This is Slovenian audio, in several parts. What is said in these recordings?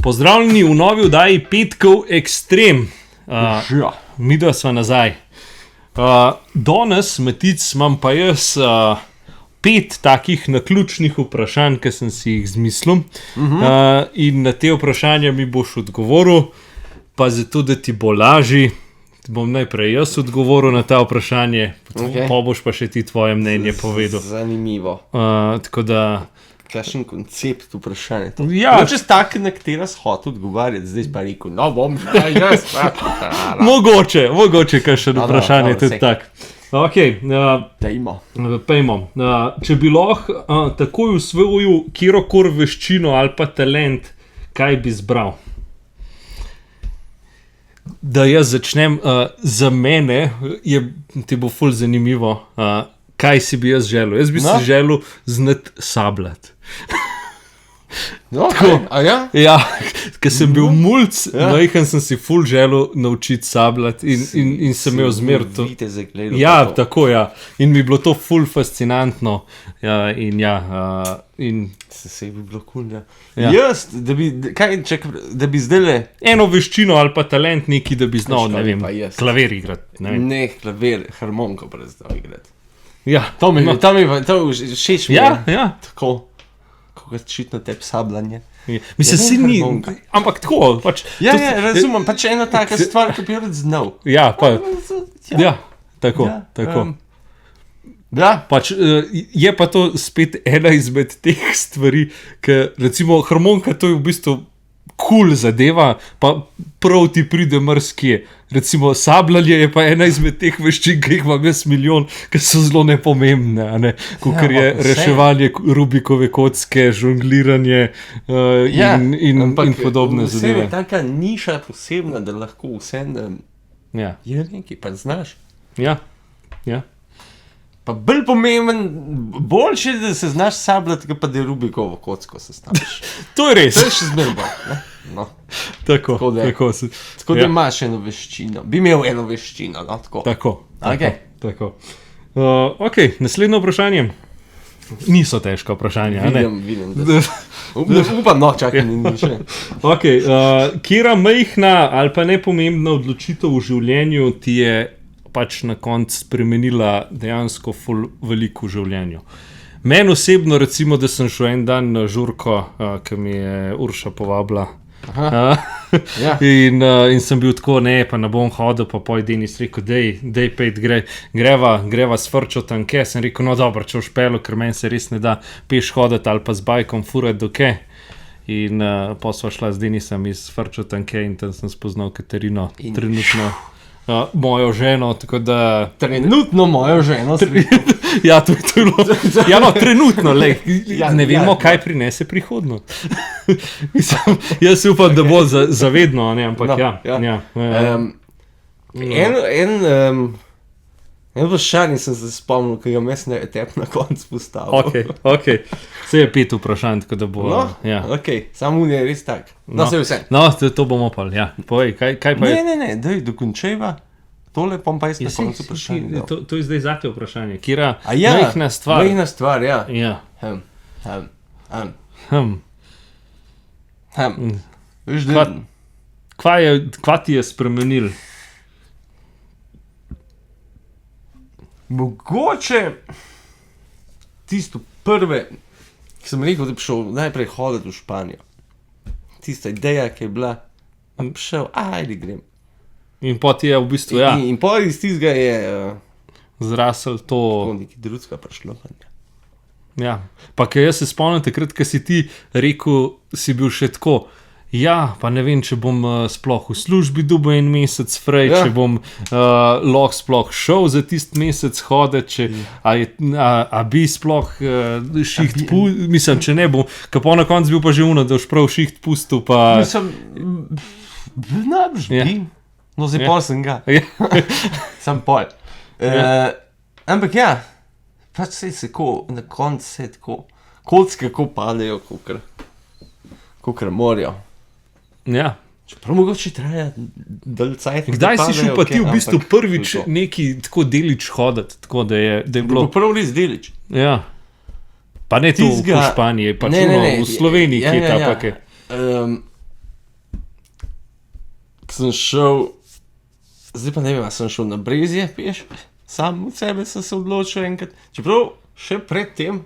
Pozdravljeni v novi oddaji Petkov Ekstrem. Midva sva nazaj. Danes, Matic, imam pa jaz 5 takih naključnih vprašanj, ki sem si jih zmislil. In na te vprašanja mi boš odgovoril, pa zato, da ti bo lažje, bom najprej jaz odgovoril na ta vprašanje, pa boš pa še ti tvoje mnenje povedal. Zanimivo. Tako da... Kakšen koncept vprašanja. Ja. Če si tak, na katera si hotel odgovarjati, zdaj pa rekel, no bom, jaz pa. Mogoče kakšen vprašanje tudi tak. Ok, pejmo. Če bi lahko takoj usvojil kjerokor veščino ali pa talent, kaj bi zbral? Da jaz začnem, za mene ti bo ful zanimivo, kaj si bi jaz želel. Jaz bi si želel znati sabljati. Ja, ker sem bil mulc, majhen sem si ful želel naučiti sabljati in sem imel zmer to. Ja, tako ja. In mi je bilo to ful fascinantno. Se bi bilo kul, ja. Jaz, da bi zdajle... Eno veščino ali pa talent neki, da bi znal, ne vem, klavir igrati. Ne, klavir, harmoniko prezdal igrati. Ja, to všeč mi je. Ja. Tako, kako šitno tebi sabljanje. Mislim, si ni, ampak tako, pač. Ja, razumem, pač ena taka stvar, ki bi jo rad znal. Ja, pa, ja, tako. Ja. Pač, je pa to spet ena izmed teh stvari, ki, recimo, harmonika, to je v bistvu cool zadeva, pa prav ti pride mrskje. Recimo, sabljanje je pa ena izmed teh veščin, ki jih imam jaz milijon, ki so zelo nepomembne, kakor je reševanje Rubikove kocke, žongliranje in podobne zadeve. Vse je taka niša posebna, da lahko vse je nekaj, pa znaš. Ja. Pa bolj pomemben, boljše, da se znaš sabljati, pa da je Rubikovo kocko sestaviš. To je res. To je še zmer bolj, ne? No. Tako da imaš eno veščino. Bi imel eno veščino, no? Tako. Ok, naslednje vprašanje. Niso težka vprašanja, ne? Vidim. Upam, čakaj, ni še. Ok, kjera majhna ali pa nepomembna odločitev v življenju ti je pač na koncu spremenila dejansko ful veliko v življenju. Meni osebno, recimo, da sem šel en dan na žurko, ki mi je Urša povabila. In sem bil tako, pa ne bom hodil, pa poj Denis rekel, dej pet, greva s Frčo tanke. Sem rekel, no dobro, če v špelu, ker meni se res ne da peš hoditi ali pa z bajkom furati do ke. In pa sva šla z Denisom iz Frčo tanke in tam sem spoznal Katarino, trenutno mojo ženo, tako da... Trenutno mojo ženo? Ja, to je bilo. Ja, no, trenutno, ne vemo, kaj prinese prihodno. Jaz upam, da bo zavedno, ampak ja. En vprašanje sem se spomnil, ki ga mes ne tep na konc postavil. Ok. Vse je 5 vprašanj, tako da bo... Ok, samo je res tak. Se vse. No, to bomo pa, ja. Povej, kaj pa je... Ne, daj, dokončajva. Tole pom pa jaz na koncu vprašanje. To je zdaj zate vprašanje. Kjera majhna stvar... Majhna stvar, ja. Kva ti je spremenil? Mogoče tisto prve, ki sem rekel, da bi šel najprej hoditi v Španijo. Tista ideja, ki je bila, bi šel, ajde grem. In pa ti je v bistvu, ja. In pa iz tistega je... zrasel to... Nekaj drugega prišlo. Ja, pa kaj jaz se spomnim takrat, ko si ti rekel, si bil še tako... Ja, pa ne vem, če bom sploh v službi dobil en mesec frej, če bom lahko sploh šel za tist mesec hoditi, a bi sploh šiht pustil, mislim, če ne bom, ka pa na koncu bil pa že uno, da boš prav šiht pustil, pa... Mislim, najbrž bi, no zdaj pol sem ga, sem pol. Ampak ja, pač se na koncu se tako, kocke kako padajo, kakor morajo. Ja. Čeprav mogoče traja dalj cajt. Kdaj si šel pa ti v bistvu prvič neki tako delič hoditi, tako da je bilo... Prv res delič. Ja. Pa ne tu v Španiji, pač v Sloveniji, ki je ta pa kaj. sem šel, zdaj pa ne vem, sem šel na Brezje, peš, sam od sebe sem se odločil enkrat. Čeprav še pred tem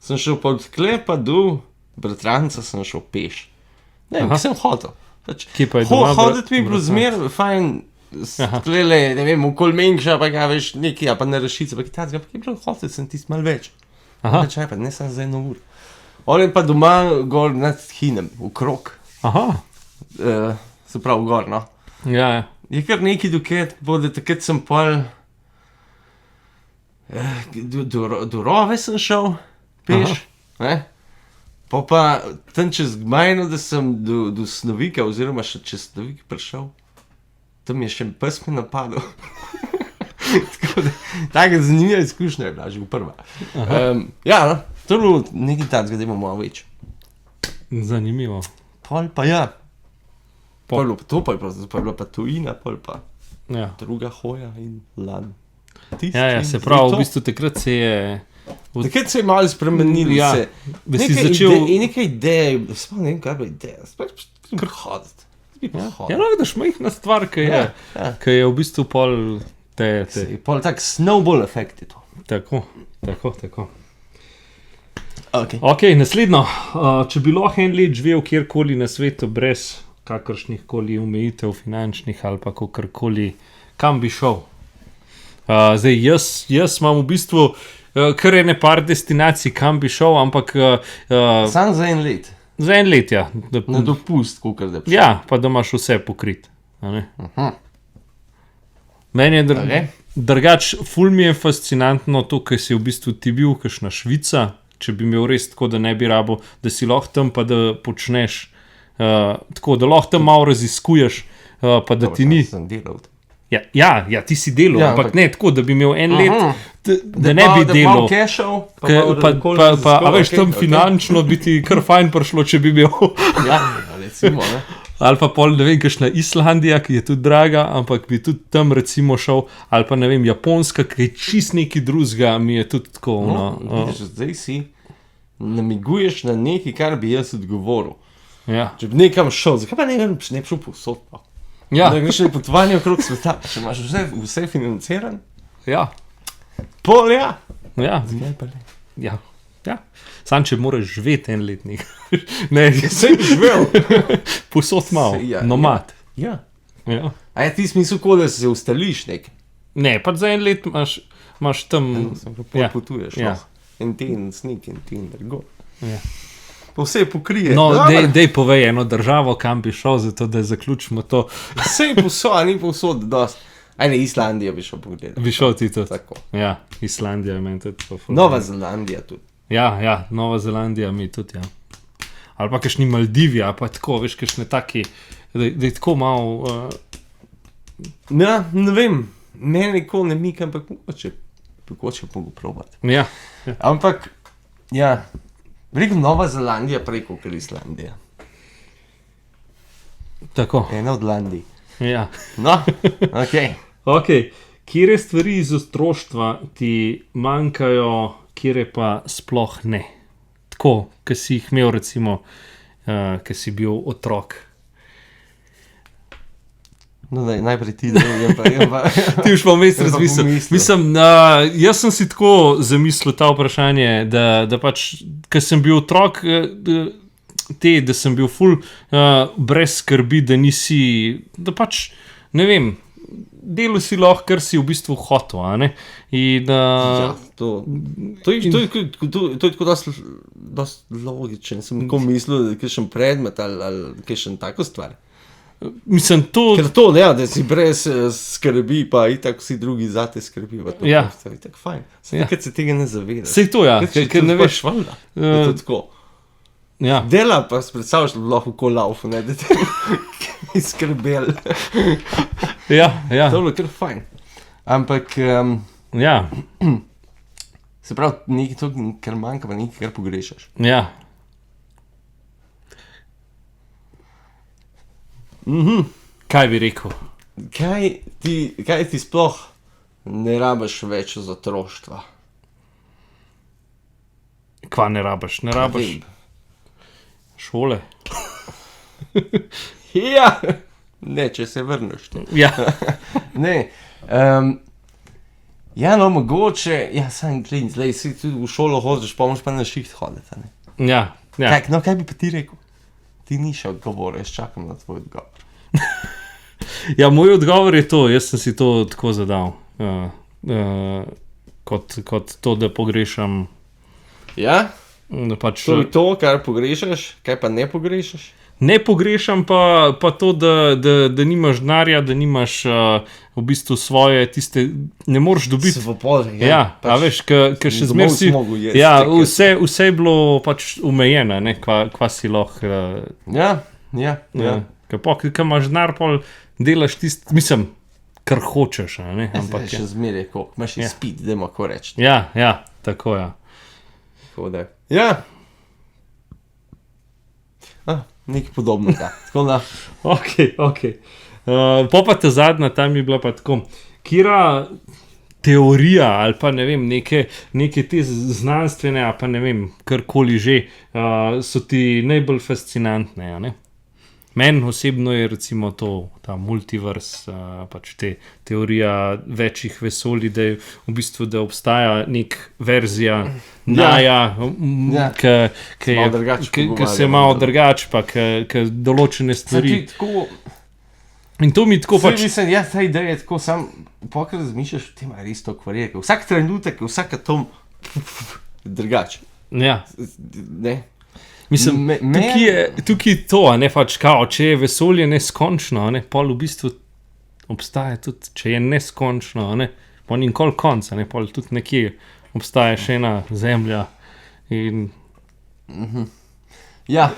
sem šel pa od Klepa do Bratranca, sem šel peš. Ne vem, sem hotel. Pač, Kje pa je doma? Hoditi mi je bilo zmer, fajn, sklele, ne vem, okoli Mengša, pa ga veš nekaj, pa na Rešice, pa kitajskega, pa je bilo hoditi, sem tisti malo več. Čaj pa, ne sem za 1 uro. On je pa doma gor nad Hinem, v krog. Aha. Se pravi gor, no. Ja. Je kar nekaj dokaj, da takrat sem pol do Rove sem šel, peš, ne? Pa tam čez Gmajno, da sem do Snovika, oziroma še čez Snovik prišel, tam je še pes me napadel. Taka zanimiva izkušnja je bila, že v prva. Ja, no, to je bilo nekaj takega, da imamo malo več. Zanimivo. Pol pa ja. Pol je bilo pa to, pol je bila pa tujina, pol pa druga hoja in lan. Ja, se pravi, v bistvu takrat se je... Takrat se je malo spremenili, se. Nekaj ideje, sploh ne vem, kaj je bila ideja, sploh kar hoditi. Ja, no, vidiš, majhna stvar, ki je v bistvu pol te... Pol tak snowball efekt je to. Tako. Ok, naslednjo. Če bi lahko en let živel kjerkoli na svetu brez kakršnih koli omejitev finančnih ali pa kakorkoli, kam bi šel? Zdaj, jaz imam v bistvu kar ene par destinacij, kam bi šel, ampak... Sam za 1 let? Za 1 let, ja. Na dopust, kakor da bi šel. Ja, pa da imaš vse pokrit. Meni je drugač, ful mi je fascinantno to, kaj si v bistvu ti bil, kakšna Švica, če bi imel res tako, da ne bi rabo, da si lahko tam pa da počneš, tako, da lahko tam malo raziskuješ, pa da ti ni... Sem delal. Ja, ti si delal, ampak ne tako, da bi imel 1 let, da ne bi delal. Da malo cashov, pa a veš, tam finančno bi ti kar fajn prišlo, če bi imel. Ja, recimo, ne. Ali pa pol, ne vem, kakšna Islandija, ki je tudi draga, ampak bi tudi tam recimo šel, ali pa ne vem, Japonska, ki je čist nekaj drugega, mi je tudi tako. Vidiš, zdaj si namiguješ na nekaj, kar bi jaz odgovoril. Ja. Če bi nekam šel, zakaj pa ne bi šel povsod pa? Ja. Da greš na potovanje okrog sveta, če imaš vse financiran. Ja. Pol, ja. Ja. Zakaj pa ne? Ja. Sam, če moraš živeti 1 let nekaj. Ne, sem živel. Posod malo, nomad. Ja. A je ti smisel, ko da se ustališ nekaj? Ne, pa za 1 let imaš tam... Potuješ, in ti in snik, in ti in drgo. Ja. Pa vse pokrije. No, dej povej eno državo, kam bi šel, zato da zaključimo to. Vse je posod, ni posod dost. Ajne, Islandijo bi šel pogledati. Bi šel ti tudi. Tako. Ja, Islandija je meni tudi. Nova Zelandija tudi. Ja, Nova Zelandija mi tudi, ja. Ali pa kakšni Maldivi, ali pa tako, veš, kakšne taki, da je tako malo... Ja, ne vem, mene nikoli ne mika, ampak mogoče mogo probati. Ja. Ampak, ja, veliko Nova Zelandija preko kot Islandija. Tako. Ena od Landij. Ja. No, ok. Kjere stvari iz otroštva ti manjkajo, kjere pa sploh ne? Tako, ki si jih imel recimo, ki si bil otrok. No, najprej ti, da je pa... Ti už pa vmes razmislil. Mislim, jaz sem si tako zamislil ta vprašanje, da pač, ker sem bil otrok, da sem bil ful brez skrbi, da nisi, da pač, ne vem, delo si lahko, kar si v bistvu hotel, a ne? In, ja, to je tako dosti logičen, sem tako mislil, da je kakšen predmet ali kakšen tako stvar. Mislim, to... Ker to, ja, da si brez skrbi, pa itak vsi drugi zate skrbi, pa to je tako fajn. Nekaj se tega ne zavedaš. Sej to, ja. Ker ne veš, valjda, da je to tako. Ja. Dela pa predstavljaš lahko ko laufu, ne, da te je skrbel. Ja. To je bilo kar fajn. Ampak, ja. Se pravi, nekaj to, kar manjka, pa nekaj, kar pogrešaš. Ja. Kaj bi rekel? Kaj ti sploh ne rabiš več od otroštva? Kva ne rabiš? Ne rabiš šole? Ja, Ne, če se vrneš. Ja. Ne. Ja, no, mogoče, ja, sam klin, zdaj si tudi v šolo hodiš, pa moraš pa na šiht hoditi, ne? Ja, ja. Kaj bi pa ti rekel? Ti ni še odgovor, jaz čakam na tvoj odgovor. Ja, moj odgovor je to, jaz sem si to tako zadal, kot to, da pogrešam. Ja? Pač, To je to, kar pogrešaš, kaj pa ne pogrešaš? ne pogrešam pa to, da nimaš denarja, da nimaš v bistvu svoje tiste, ne moreš dobiti. Svobode, Ja, a veš, ker še zmeraj si, ja, vse je bilo pač omejeno, ne, kva si lahko. Ja. Ker imaš denar, pol delaš tisto, mislim, kar hočeš, a ne, ampak Še zmeraj, koliko imaš izpit, dajmo ko reči. ja, tako ja. Tako da. Ja. Nekaj podobnega. Tako da. Ok. Pa ta zadnja, tam je bila pa tako, kira teorija ali pa ne vem, neke te znanstvene, ali pa ne vem, karkoli že, so ti najbolj fascinantne, a ne? Meni osebno je recimo ta multivers, pač teorija večjih vesolij, da je v bistvu, da obstaja nek verzija naja, ki se malo drugače, pa ki določene stvari. In to mi tako pač. Mislim, ja, ta ideja je tako, sam pokaj razmišljaš o tem, je res to kvarjeka. Vsak trenutek, vsak atom drugače. Ja. Ne? Mislim, tukaj je to, a ne pač kao, če je vesolje neskončno, a ne, pol v bistvu obstaja tudi, če je neskončno, a ne, pol ni nikoli konc, a ne, pol tudi nekje obstaja še ena zemlja in... Ja.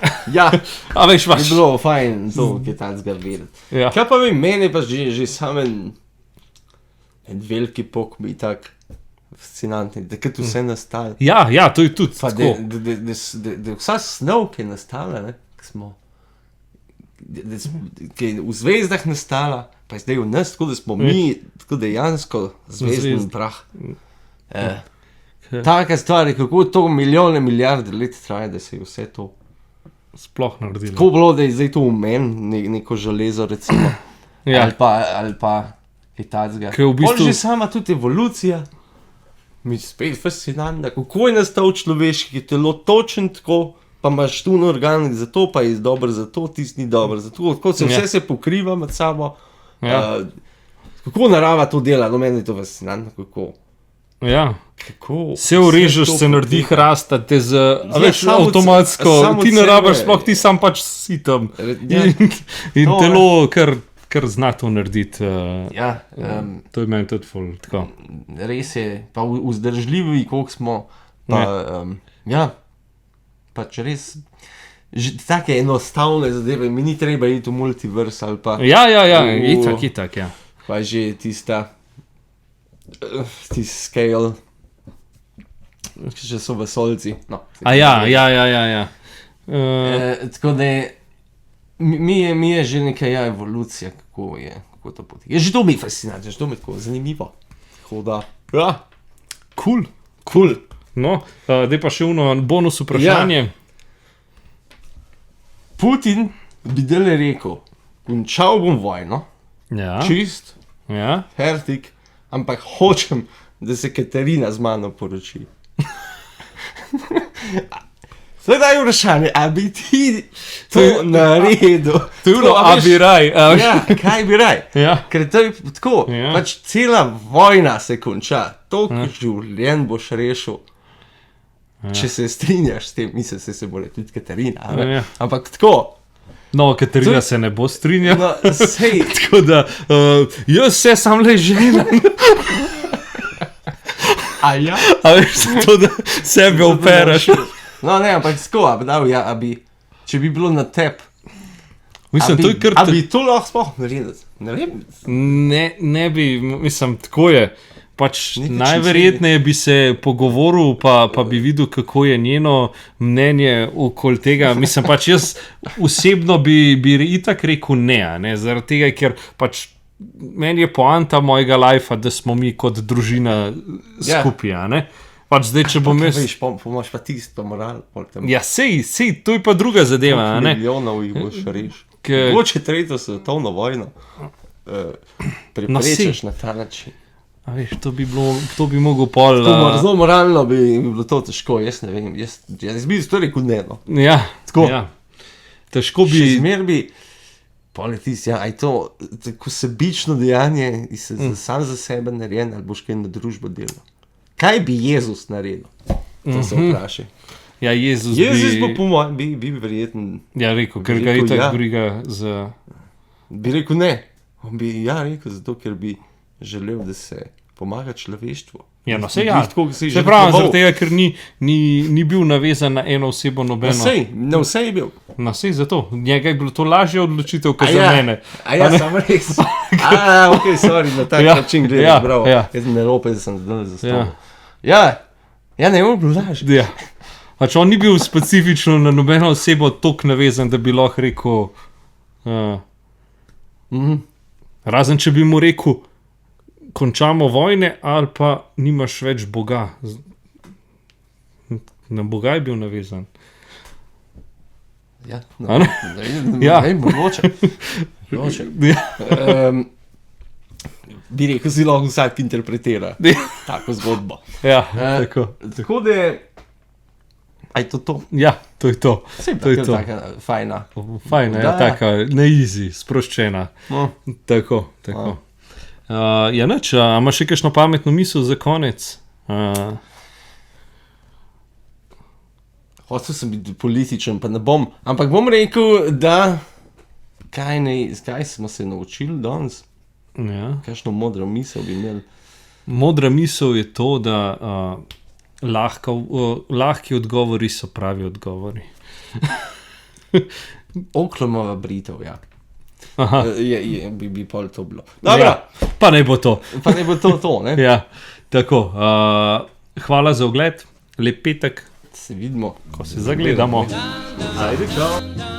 A veš, Je bilo fajn to, kaj tacga vedeti. Ja. Kaj pa meni pa že sam en veliki pok mi tak fascinantni, da kad vse nastalo. Ja, to je tudi Pa tako. da vsa snov, ki je nastala, ne, ki je v zvezdah nastala, pa je zdaj v nas, tako da smo mi, tako dejansko zvezdni prah. Taka stvar je, kako to milijone, milijarde let traja, da se je vse to Sploh naredilo. tako bilo, da je zdaj to v meni, neko železo recimo, Ja. ali pa kaj tacga. Ker v bistvu- Pol že sama tudi evolucija, mi spet fascinantna, kako je nastal človeški telo točno tako, pa imaš tu organ za to, pa je dober za to, tisti ni dober za to, tako se vse se pokriva med sabo. Ja. Kako narava to dela, no meni je to fascinantno, kako. Ja. Kako Se urežeš, se naredi hrasta, te veš, avtomatsko, samo ti ne od rabiš, sebe. sploh ti sam pač si tam. Ja. In To, telo kar zna to narediti. Ja, To je meni tudi ful, tako. res je, pa vzdržljivi, koliko smo, pa ja, pač res, take enostavne zadeve, mi ni treba iti v multivers ali pa, Ja, itak, ja. pa že tista, tisti scale, še so vesolci, no. Ja. Tako da mi je že neka evolucija, kako to poteka. Je že to mi fascinantno, že to mi tako zanimivo. Tako da, ja, Cool. No, zdaj pa še uno bonus vprašanje. Putin bi dele rekel, končal bom vojno, Ja. čist, Ja. fertik, ampak hočem, da se Katarina z mano poroči. Sedaj je vprašanje, a bi ti to naredil? To je uno, a bi raj. Ja, kaj bi raj? Ja. Ker to je tako, Ja. pač cela vojna se konča, toliko življenj boš rešil, če se strinjaš s tem, mislim, se bo tudi Katarina, a ne? Ja. Ampak tako, No, Katarina To- se ne bo strinjala. no, sej, Tako da, jaz se sam le želim. a ja? A veš, zato da sebe operaš. No, ne, ampak tako, a bi, če bi bilo na tep, Mislim, to je kar... a bi to lahko sploh naredil? Ne vem. Ne bi, mislim, tako je. Pač Nekaj najverjetneje bi se pogovoril, pa bi videl, kako je njeno mnenje okoli tega. Mislim, pač jaz osebno bi itak rekel ne, a ne, zaradi tega, ker pač meni je poanta mojega lajfa, da smo mi kot družina Ja. skupaj, a ne. Pač zdaj, če bom jaz... Veš, pomoč pa tisto, pa moral, pol tam. Ja, sej, to je pa druga zadeva, a ne. Milijonov jih boš rešil. Mogoče tretjo svetovno vojno preprečeš na ta način. A veš, to bi mogel pol... Zelo moralno bi bilo to težko, jaz ne vem. Jaz bi to rekel ne, no. Ja, tako. Ja. Težko bi... Še zmer bi... Politis, ja, aj to tako sebično dejanje in sam za sebe narejen, ali boš kaj na družbo delal. Kaj bi Jezus naredil? To se vprašaj. Ja, Jezus bo po mojem, bi verjeten... Ja, rekel, ker ga je tako briga za... Bi rekel ne. On bi rekel zato, ker bi želel, da se pomaga človeštvu. Ja, no, sej ja. Se pravi, zaradi tega, ker ni bil navezan na eno osebo nobeno. Na vse je bil. Na vse zato. Njega je bilo to lažje odločitev, kot za mene. Samo res. Ok, sorry, na tak način gledam, bravo. Jaz ne rope, da sem zdaj za stol. Ja, ne bom bil lažje. Ja. Pač on ni bil specifično na nobeno osebo toliko navezan, da bi lahko rekel... Razen, če bi mu rekel, končamo vojne, ali pa nimaš več Boga. Na Boga je bil navezan. Ja, mogoče. Bi rekel, si lahko vsak interpretira tako zgodbo. Ja, tako. Tako da je... Aj to? Ja, to je to. To je taka fajna. Fajna, ja, taka, ne easy, sproščena. Tako. Ja, nič, a imaš še kakšno pametno misel za konec? Hotel sem biti političen, pa ne bom, ampak bom rekel, da kaj smo se naučili danes? Ja. Kakšno modro misel bi imeli? Modra misel je to, da lahki odgovori so pravi odgovori. Oklomova britev, ja. Bi pol to bilo. Dobro. Ja, pa ne bo to. Ne? Ja, tako. Hvala za ogled, lep petek. Se vidimo. Ko se zagledamo. Ajde, čau.